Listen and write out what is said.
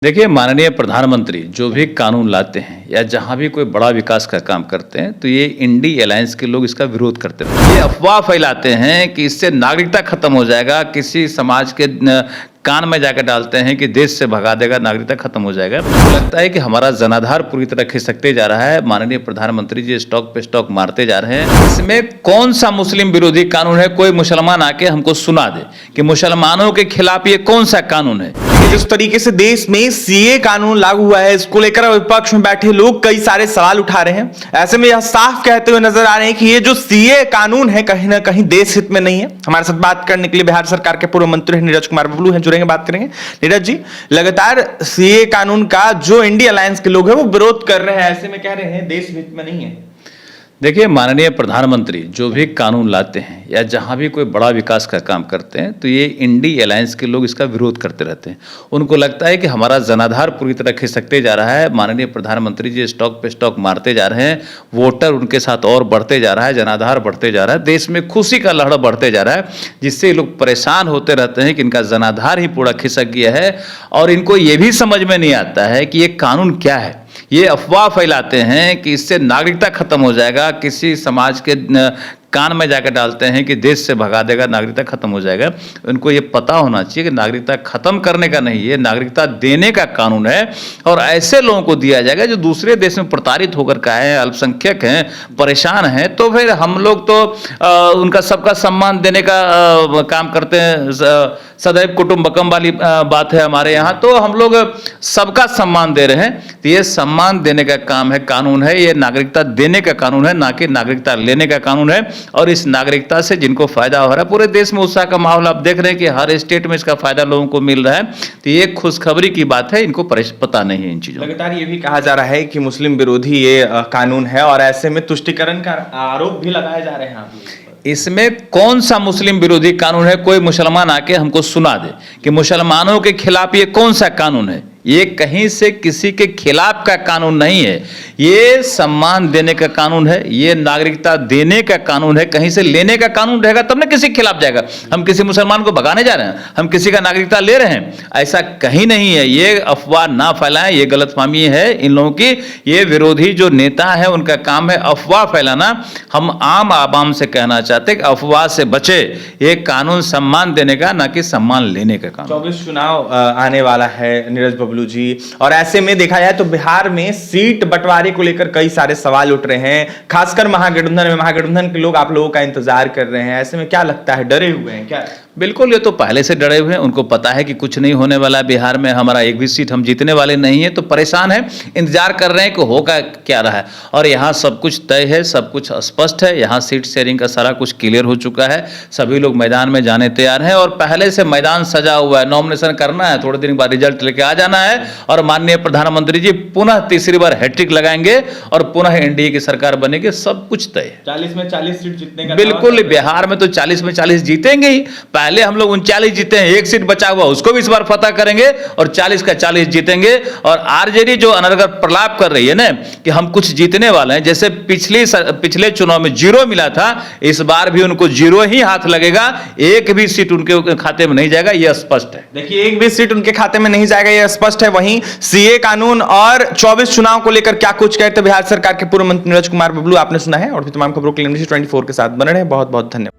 देखिए, माननीय प्रधानमंत्री जो भी कानून लाते हैं या जहाँ भी कोई बड़ा विकास का काम करते हैं तो ये इंडी अलायंस के लोग इसका विरोध करते रहते हैं। ये अफवाह फैलाते हैं कि इससे नागरिकता खत्म हो जाएगा, किसी समाज के कान में जाकर डालते हैं कि देश से भगा देगा, नागरिकता खत्म हो जाएगा। मुझे लगता है कि हमारा जनाधार पूरी तरह खिसकते जा रहा है। माननीय प्रधानमंत्री जी स्टॉक पे स्टॉक मारते जा रहे हैं। इसमें कौन सा मुस्लिम विरोधी कानून है? कोई मुसलमान आके हमको सुना दे कि मुसलमानों के खिलाफ ये कौन सा कानून है। जिस तरीके से देश में सीए कानून लागू हुआ है, इसको लेकर विपक्ष में बैठे लोग कई सारे सवाल उठा रहे हैं। ऐसे में यह साफ कहते हुए नजर आ रहे हैं कि ये जो सीए कानून है कहीं ना कहीं देश हित में नहीं है। हमारे साथ बात करने के लिए बिहार सरकार के पूर्व मंत्री नीरज कुमार बबलू हैं, जुड़ेंगे, बात करेंगे। नीरज जी, लगातार सीए कानून का जो इंडी अलायंस के लोग हैं वो विरोध कर रहे हैं, ऐसे में कह रहे हैं देश हित में नहीं है। देखिए, माननीय प्रधानमंत्री जो भी कानून लाते हैं या जहाँ भी कोई बड़ा विकास का काम करते हैं तो ये इंडी अलायंस के लोग इसका विरोध करते रहते हैं। उनको लगता है कि हमारा जनाधार पूरी तरह खिसकते जा रहा है। माननीय प्रधानमंत्री जी स्टॉक पे स्टॉक मारते जा रहे हैं, वोटर उनके साथ और बढ़ते जा रहा है, जनाधार बढ़ते जा रहा है, देश में खुशी का लहर बढ़ते जा रहा है, जिससे लोग परेशान होते रहते हैं कि इनका जनाधार ही पूरा खिसक गया है। और इनको ये भी समझ में नहीं आता है कि ये कानून क्या है। ये अफवाह फैलाते हैं कि इससे नागरिकता खत्म हो जाएगा, किसी समाज के कान में जाकर डालते हैं कि देश से भगा देगा, नागरिकता खत्म हो जाएगा। उनको ये पता होना चाहिए कि नागरिकता खत्म करने का नहीं, ये नागरिकता देने का कानून है। और ऐसे लोगों को दिया जाएगा जो दूसरे देश में प्रताड़ित होकर का है, अल्पसंख्यक हैं, परेशान हैं। तो फिर हम लोग तो उनका सबका सम्मान देने का काम करते हैं। सदैव कुटुंबकम वाली बात है हमारे यहाँ, तो हम लोग सबका सम्मान दे रहे हैं। तो ये सम्मान देने का काम है, कानून है, ये नागरिकता देने का कानून है, ना कि नागरिकता लेने का कानून है। और इस नागरिकता से जिनको फायदा हो रहा है, पूरे देश में उत्साह का माहौल आप देख रहे हैं कि हर स्टेट में इसका फायदा लोगों को मिल रहा है। तो ये खुशखबरी की बात है, इनको पता नहीं है इन चीजों। लगातार ये भी कहा जा रहा है कि मुस्लिम विरोधी ये कानून है और ऐसे में तुष्टिकरण का आरोप भी लगाए जा रहे हैं। इसमें कौन सा मुस्लिम विरोधी कानून है? कोई मुसलमान आके हमको सुना दे कि मुसलमानों के खिलाफ ये कौन सा कानून है। ये कहीं से किसी के खिलाफ का कानून नहीं है, ये सम्मान देने का कानून है, ये नागरिकता देने का कानून है। कहीं से लेने का कानून रहेगा तब ना किसी के खिलाफ जाएगा। हम किसी मुसलमान को भगाने जा रहे हैं, हम किसी का नागरिकता ले रहे हैं, ऐसा कहीं नहीं है। ये अफवाह ना फैलाएं, ये गलतफहमी है इन लोगों की। ये विरोधी जो नेता है उनका काम है अफवाह फैलाना। हम आम आवाम से कहना चाहते हैं कि अफवाह से बचे, ये कानून सम्मान देने का, ना कि सम्मान लेने का कानून। 24 चुनाव आने वाला है नीरज बबलू जी, और ऐसे में देखा जाए तो बिहार में सीट बंटवारे को लेकर कई सारे सवाल उठ रहे हैं। खासकर महागठबंधन के लोग आप लोगों का इंतजार कर रहे हैं। ऐसे में क्या लगता है, डरे हुए हैं क्या? बिल्कुल, ये तो पहले से डरे हुए हैं। उनको पता है कि कुछ नहीं होने वाला बिहार में, हमारा एक भी सीट हम जीतने वाले नहीं है। तो परेशान है, इंतजार कर रहे हैं कि होगा क्या रहा है। और यहाँ सब कुछ तय है, सब कुछ स्पष्ट है। यहाँ सीट शेयरिंग का सारा कुछ क्लियर हो चुका है, सभी लोग मैदान में जाने तैयार हैं और पहले से मैदान सजा हुआ है। नॉमिनेशन करना है, थोड़े दिन बाद रिजल्ट लेके आ जाना है और माननीय प्रधानमंत्री जी पुनः तीसरी बार हैट्रिक लगाएंगे और पुनः एनडीए की सरकार बनेगी। सब कुछ तय है। 40 में 40 सीट जीतने का बिल्कुल, बिहार में तो 40 में 40 जीतेंगे ही। पहले हम लोग 39 जीते हैं, एक सीट बचा हुआ उसको भी इस बार फतह करेंगे और 40 का 40 जीतेंगे। और आरजेडी जो अनर्गल प्रलाप कर रही है ना कि हम कुछ जीतने वाले हैं, जैसे पिछले चुनाव में 0 मिला था, इस बार भी उनको 0 ही हाथ लगेगा। एक भी सीट उनके खाते में नहीं जाएगा, यह स्पष्ट है। देखिए, एक भी सीट उनके खाते में नहीं जाएगा, यह स्पष्ट है। वहीं सीए कानून और 24 चुनाव को लेकर क्या कुछ कहते बिहार सरकार के पूर्व मंत्री नीरज कुमार बबलू, आपने सुना है। और भी तमाम खबरों के लिए NBC 24 के साथ बने रहे। बहुत बहुत धन्यवाद।